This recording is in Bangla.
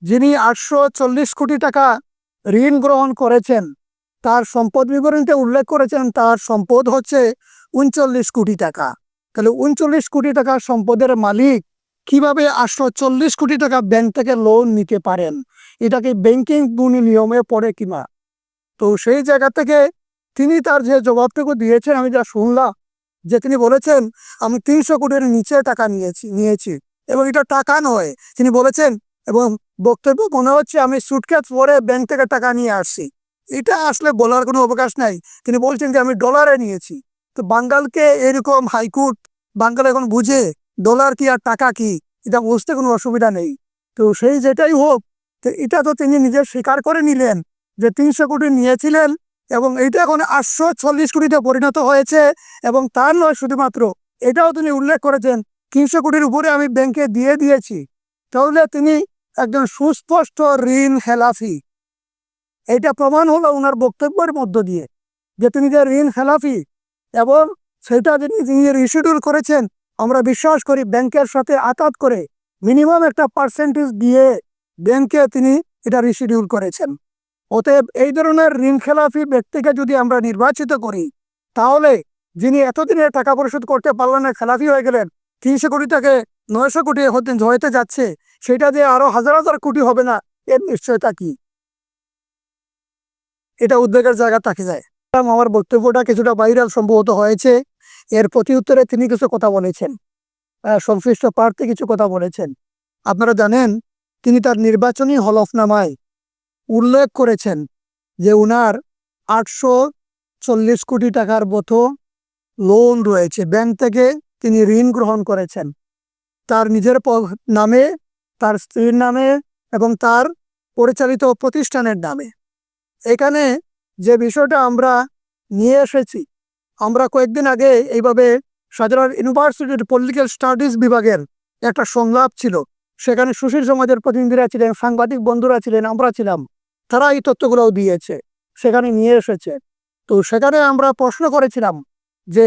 যিনি 840 কোটি টাকা ঋণ গ্রহণ করেছেন, তার সম্পদ বিবরণীতে উল্লেখ করেছেন তার সম্পদ হচ্ছে 39 কোটি টাকা। তাহলে 39 কোটি টাকার সম্পদের মালিক কিভাবে 840 কোটি টাকা ব্যাংক থেকে লোন নিতে পারেন? এটাকে ব্যাংকিং নিয়মে পড়ে কিনা? তো সেই জায়গা থেকে তিনি তার যে জবাবটুকু দিয়েছেন, আমি যা শুনলাম, যে তিনি বলেছেন আমি 300 কোটির নিচে টাকা নিয়েছি এবং এটা টাকা নয় তিনি বলেছেন, এবং বক্তব্য মনে হচ্ছে আমি সুটকেস ভরে ব্যাংক থেকে টাকা নিয়ে আসছি। এটা আসলে বলার কোনো অবকাশ নাই। তিনি বলছেন যে আমি ডলারে নিয়েছি। তো বাঙ্গালকে এরকম হাইকোর্ট, বাঙ্গাল এখন বুঝে ডলার কি আর টাকা কি, এটা বুঝতে কোনো অসুবিধা নেই। তো সেই যেটাই হোক, তো এটা তো তিনি নিজে স্বীকার করে নিলেন যে 300 কোটি নিয়েছিলেন এবং এইটা এখন 840 কোটিতে পরিণত হয়েছে। এবং তার নয় শুধুমাত্র, এটাও তিনি উল্লেখ করেছেন 300 কোটির উপরে আমি ব্যাংকে দিয়ে দিয়েছি। তাহলে তিনি একজন সুস্পষ্ট ঋণ খেলাফি। এটা প্রমাণ হলো ওনার বক্তব্যের মধ্য দিয়ে যে তিনি যে ঋণ খেলাফি, এবং সেটা তিনি রিশিডিউল করেছেন। আমরা বিশ্বাস করি ব্যাংকের সাথে আতাত করে মিনিমাম একটা পার্সেন্টেজ দিয়ে ব্যাংকে তিনি এটা রিশিডিউল করেছেন। অতএব এই ধরনের ঋণ খেলাফি ব্যক্তিকে যদি আমরা নির্বাচিত করি, তাহলে যিনি এতদিনে টাকা পরিশোধ করতে পারলেন না, খেলাফি হয়ে গেলেন, 300 কোটি থেকে 900 কোটি হতে যাচ্ছে, সেটা দিয়ে আরো হাজার হাজার কোটি হবে না, এর নিশ্চয়তা কি? এটা উদ্বেগের জায়গা থাকে যায়। আমার বক্তব্যটা কিছুটা ভাইরাল সম্ভবত হয়েছে। এর প্রতি উত্তরে তিনি কিছু কথা বলেছেন, সংশ্লিষ্ট প্রার্থী কিছু কথা বলেছেন। আপনারা জানেন তিনি তার নির্বাচনী হলফনামায় উল্লেখ করেছেন যে উনার 840 কোটি টাকার মতো লোন রয়েছে, ব্যাংক থেকে তিনি ঋণ গ্রহণ করেছেন তার নিজের নামে, তার স্ত্রীর নামে এবং তার পরিচালিত প্রতিষ্ঠানের নামে। এখানে যে বিষয়টা আমরা নিয়ে এসেছি, আমরা কয়েকদিন আগে এইভাবে শাহজালাল ইউনিভার্সিটির পলিটিক্যাল স্টাডিজ বিভাগের একটা সংলাপ ছিল, সেখানে সুশীল সমাজের প্রতিনিধিরা ছিলেন, সাংবাদিক বন্ধুরা ছিলেন, আমরা ছিলাম, তারা এই তথ্যগুলোও দিয়েছে, সেখানে নিয়ে এসেছে। তো সেখানে আমরা প্রশ্ন করেছিলাম যে